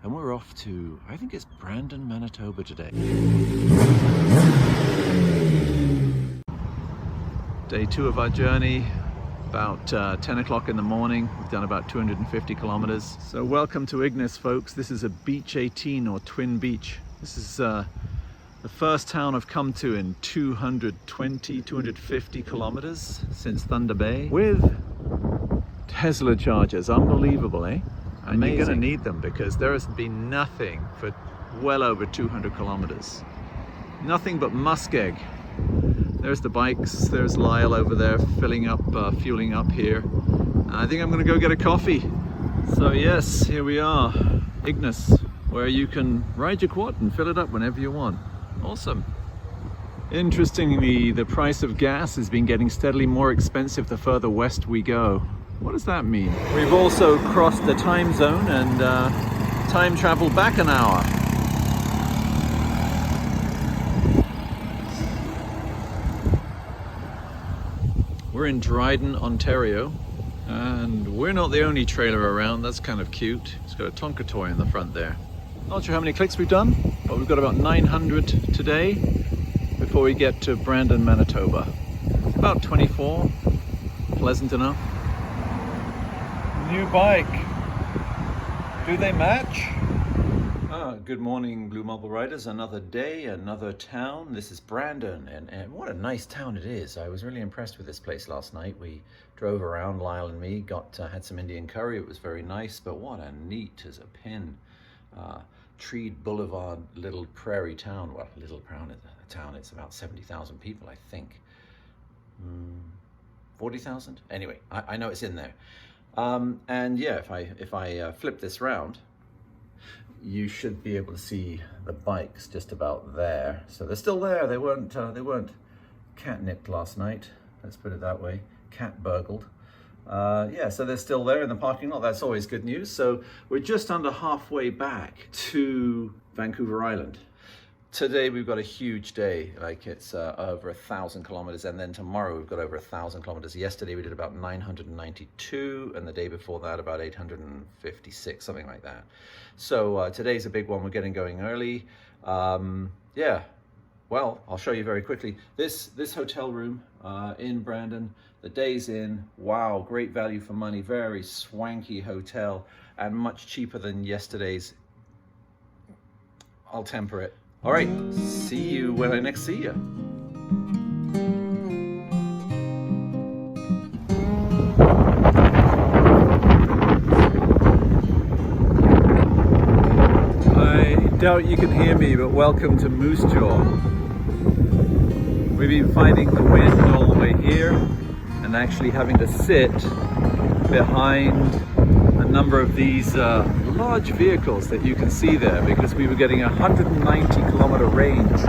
and we're off to, I think it's Brandon, Manitoba today. Day 2 of our journey, about 10 o'clock in the morning. We've done about 250 kilometers. So welcome to Ignis, folks. This is a Beach 18 or Twin Beach. This is the first town I've come to in 250 kilometers since Thunder Bay with Tesla chargers. Unbelievable, eh? And amazing. You're going to need them because there has been nothing for well over 200 kilometers. Nothing but muskeg. There's the bikes, there's Lyle over there filling up, fueling up here. I think I'm going to go get a coffee. So yes, here we are, Ignis, where you can ride your quad and fill it up whenever you want. Awesome. Interestingly, the price of gas has been getting steadily more expensive the further west we go. What does that mean? We've also crossed the time zone and time travel back an hour. We're in Dryden, Ontario, and we're not the only trailer around. That's kind of cute. It's got a Tonka toy in the front there. Not sure how many clicks we've done, but we've got about 900 today before we get to Brandon, Manitoba. About 24, pleasant enough. New bike. Do they match? Good morning, Blue Marble Riders. Another day, another town. This is Brandon, and what a nice town it is. I was really impressed with this place last night. We drove around, Lyle and me, had some Indian curry. It was very nice, but what a neat as a pin. Treed Boulevard, little prairie town. Well, little town, it's about 70,000 people, I think. 40,000? Anyway, I know it's in there. And yeah, if I flip this round, you should be able to see the bikes just about there. So they're still there. They weren't cat-nipped last night. Let's put it that way. Cat burgled. Yeah, so they're still there in the parking lot. That's always good news. So we're just under halfway back to Vancouver Island. Today we've got a huge day, like it's over 1,000 kilometers, and then tomorrow we've got over 1,000 kilometers. Yesterday we did about 992, and the day before that about 856, something like that. So today's a big one. We're getting going early. Yeah, well, I'll show you very quickly. This hotel room in Brandon, the day's in. Wow, great value for money, very swanky hotel, and much cheaper than yesterday's. I'll temper it. All right, see you when I next see you. I doubt you can hear me, but welcome to Moose Jaw. We've been fighting the wind all the way here and actually having to sit behind a number of these large vehicles that you can see there because we were getting a 190 kilometer range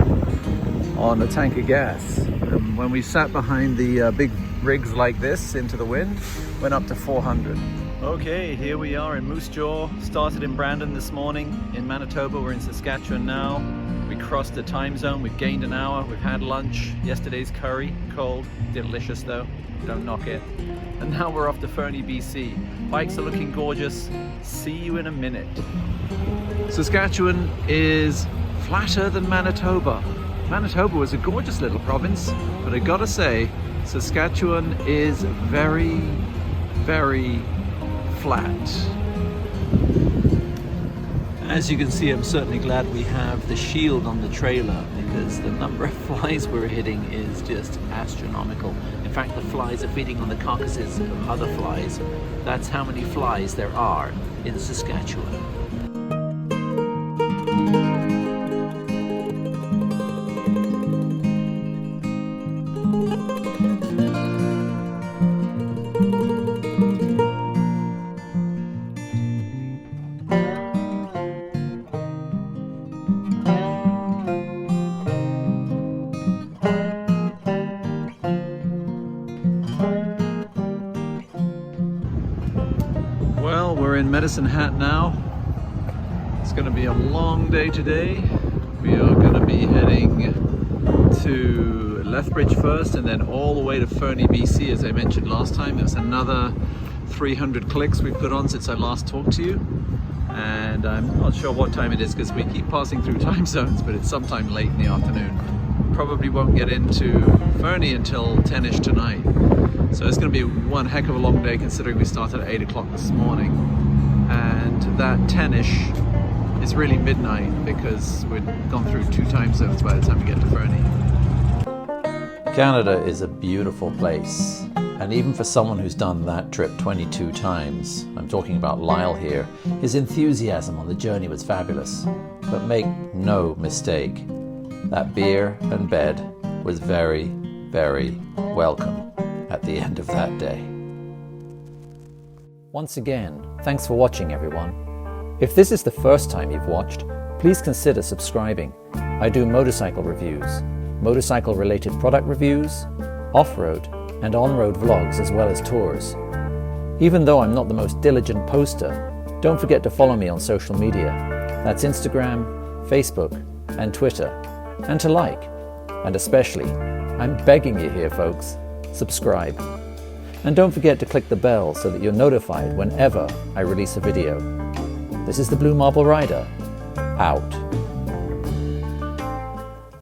on a tank of gas. And when we sat behind the big rigs like this into the wind, went up to 400. Okay, here we are in Moose Jaw. Started in Brandon this morning. In Manitoba, we're in Saskatchewan now. We crossed the time zone, we've gained an hour, we've had lunch. Yesterday's curry, cold, delicious though, don't knock it. And now we're off to Fernie, BC. Bikes are looking gorgeous. See you in a minute. Saskatchewan is flatter than Manitoba. Manitoba was a gorgeous little province, but I gotta say, Saskatchewan is very, very flat. As you can see, I'm certainly glad we have the shield on the trailer because the number of flies we're hitting is just astronomical. In fact, the flies are feeding on the carcasses of other flies. That's how many flies there are in Saskatchewan. Well, we're in Medicine Hat now. It's going to be a long day today. We are going to be heading to Lethbridge first and then all the way to Fernie, BC, as I mentioned last time. There's another 300 clicks we've put on since I last talked to you. and I'm not sure what time it is because we keep passing through time zones, but it's sometime late in the afternoon. Probably won't get into Fernie until 10ish tonight. So it's going to be one heck of a long day considering we started at 8 o'clock this morning. And that 10ish is really midnight because we've gone through 2 time zones by the time we get to Fernie. Canada is a beautiful place. And even for someone who's done that trip 22 times, I'm talking about Lyle here, his enthusiasm on the journey was fabulous. But make no mistake, that beer and bed was very, very welcome at the end of that day. Once again, thanks for watching everyone. If this is the first time you've watched, please consider subscribing. I do motorcycle reviews, motorcycle related product reviews, off-road and on-road vlogs as well as tours. Even though I'm not the most diligent poster, don't forget to follow me on social media. That's Instagram, Facebook and Twitter. And to like, and especially, I'm begging you here folks, subscribe. And don't forget to click the bell so that you're notified whenever I release a video. This is the Blue Marble Rider, out.